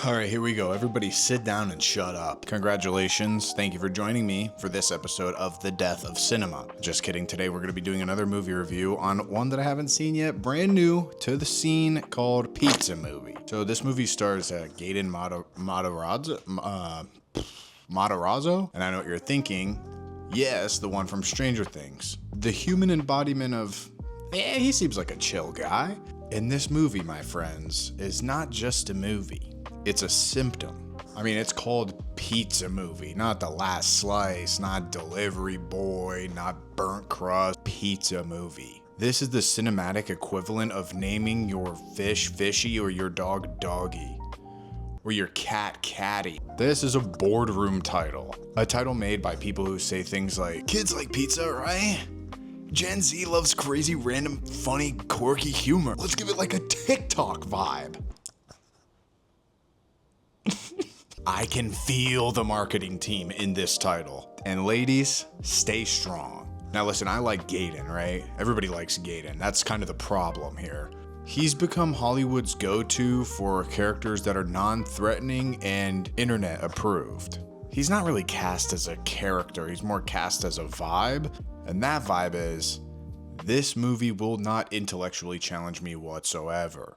All right, here we go. Everybody sit down and shut up. Congratulations. Thank you for joining me for this episode of The Death of Cinema. Just kidding. Today we're going to be doing another movie review on one that I haven't seen yet, brand new to the scene, called Pizza Movie. So this movie stars Gaten Matarazzo, and I know what you're thinking. Yes, the one from Stranger Things. The human embodiment of, he seems like a chill guy. And this movie, my friends, is not just a movie. It's a symptom. I mean, it's called Pizza Movie, not The Last Slice, not Delivery Boy, not Burnt Crust. Pizza Movie. This is the cinematic equivalent of naming your fish Fishy or your dog Doggy. Or your cat Catty. This is a boardroom title. A title made by people who say things like, kids like pizza, right? Gen Z loves crazy, random, funny, quirky humor. Let's give it like a TikTok vibe. I can feel the marketing team in this title. And ladies, stay strong. Now listen, I like Gaten, right? Everybody likes Gaten. That's kind of the problem here. He's become Hollywood's go-to for characters that are non-threatening and internet approved. He's not really cast as a character, he's more cast as a vibe. And that vibe is, this movie will not intellectually challenge me whatsoever.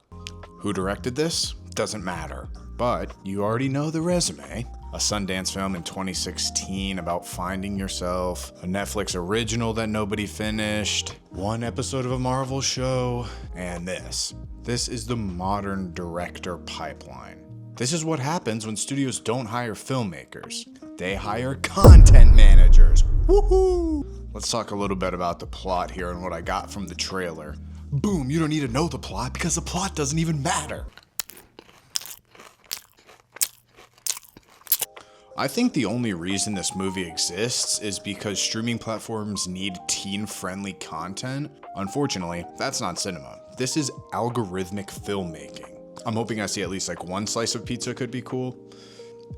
Who directed this? Doesn't matter. But you already know the resume. A Sundance film in 2016 about finding yourself, a Netflix original that nobody finished, one episode of a Marvel show, and this. This is the modern director pipeline. This is what happens when studios don't hire filmmakers. They hire content managers. Woohoo! Let's talk a little bit about the plot here and what I got from the trailer. Boom, you don't need to know the plot because the plot doesn't even matter. I think the only reason this movie exists is because streaming platforms need teen-friendly content. Unfortunately, that's not cinema. This is algorithmic filmmaking. I'm hoping I see at least like one slice of pizza could be cool.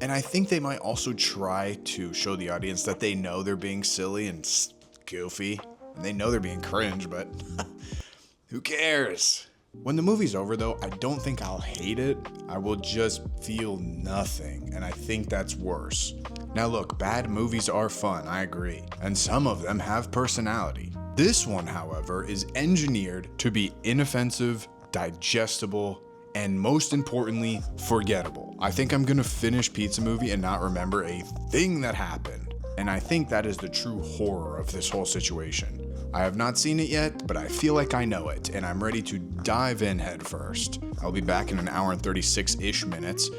And I think they might also try to show the audience that they know they're being silly and goofy. And they know they're being cringe, but who cares? When the movie's over though, I don't think I'll hate it. I will just feel nothing, and I think that's worse. Now look, bad movies are fun, I agree, and some of them have personality. This one, however, is engineered to be inoffensive, digestible, and most importantly, forgettable. I think I'm gonna finish Pizza Movie and not remember a thing that happened. And I think that is the true horror of this whole situation. I have not seen it yet, but I feel like I know it, and I'm ready to dive in head first. I'll be back in an hour and 36-ish minutes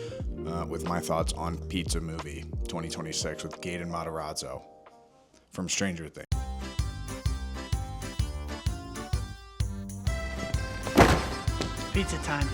with my thoughts on Pizza Movie 2026 with Gaten Matarazzo from Stranger Things. Pizza time.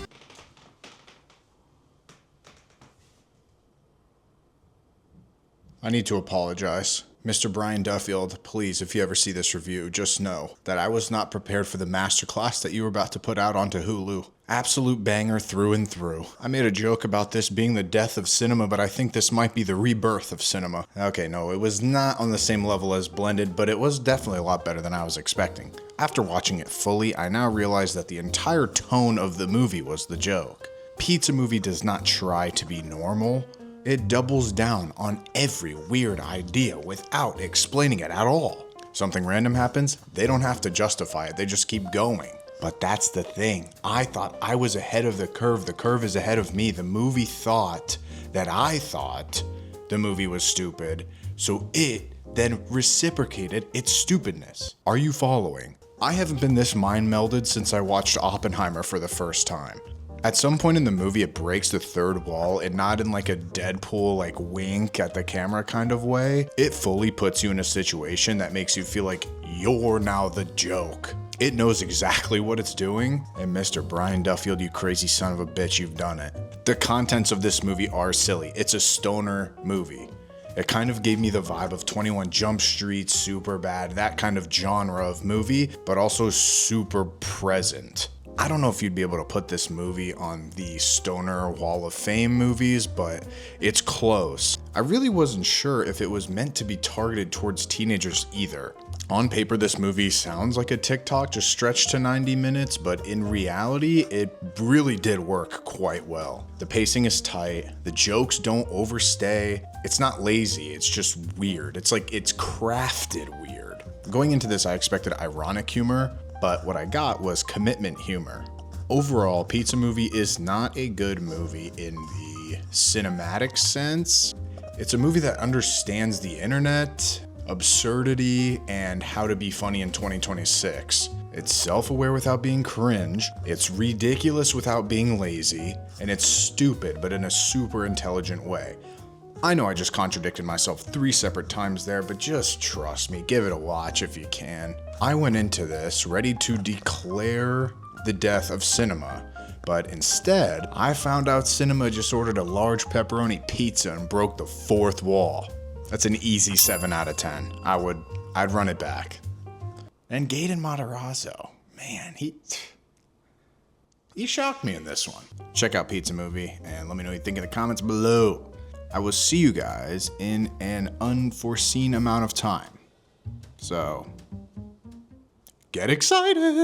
I need to apologize. Mr. Brian Duffield, please, if you ever see this review, just know that I was not prepared for the masterclass that you were about to put out onto Hulu. Absolute banger through and through. I made a joke about this being the death of cinema, but I think this might be the rebirth of cinema. Okay, no, it was not on the same level as Blended, but it was definitely a lot better than I was expecting. After watching it fully, I now realize that the entire tone of the movie was the joke. Pizza Movie does not try to be normal. It doubles down on every weird idea without explaining it at all. Something random happens, they don't have to justify it, they just keep going. But that's the thing. I thought I was ahead of the curve is ahead of me. The movie thought that I thought the movie was stupid, so it then reciprocated its stupidness. Are you following? I haven't been this mind melded since I watched Oppenheimer for the first time. At some point in the movie, it breaks the third wall, and not in like a Deadpool like wink at the camera kind of way. It fully puts you in a situation that makes you feel like you're now the joke. It knows exactly what it's doing, and Mr. Brian Duffield, you crazy son of a bitch, you've done it. The contents of this movie are silly. It's a stoner movie. It kind of gave me the vibe of 21 Jump Street, Superbad, that kind of genre of movie, but also super present. I don't know if you'd be able to put this movie on the Stoner Wall of Fame movies, but it's close. I really wasn't sure if it was meant to be targeted towards teenagers either. On paper, this movie sounds like a TikTok just stretched to 90 minutes, but in reality, it really did work quite well. The pacing is tight, the jokes don't overstay, it's not lazy, it's just weird. It's like it's crafted weird. Going into this, I expected ironic humor, but what I got was commitment humor. Overall, Pizza Movie is not a good movie in the cinematic sense. It's a movie that understands the internet, absurdity, and how to be funny in 2026. It's self-aware without being cringe, it's ridiculous without being lazy, and it's stupid but in a super intelligent way. I know I just contradicted myself 3 separate times there, but just trust me, give it a watch if you can. I went into this ready to declare the death of cinema, but instead, I found out cinema just ordered a large pepperoni pizza and broke the 4th wall. That's an easy 7 out of 10. I'd run it back. And Gaten Matarazzo, man, he shocked me in this one. Check out Pizza Movie and let me know what you think in the comments below. I will see you guys in an unforeseen amount of time. So, get excited!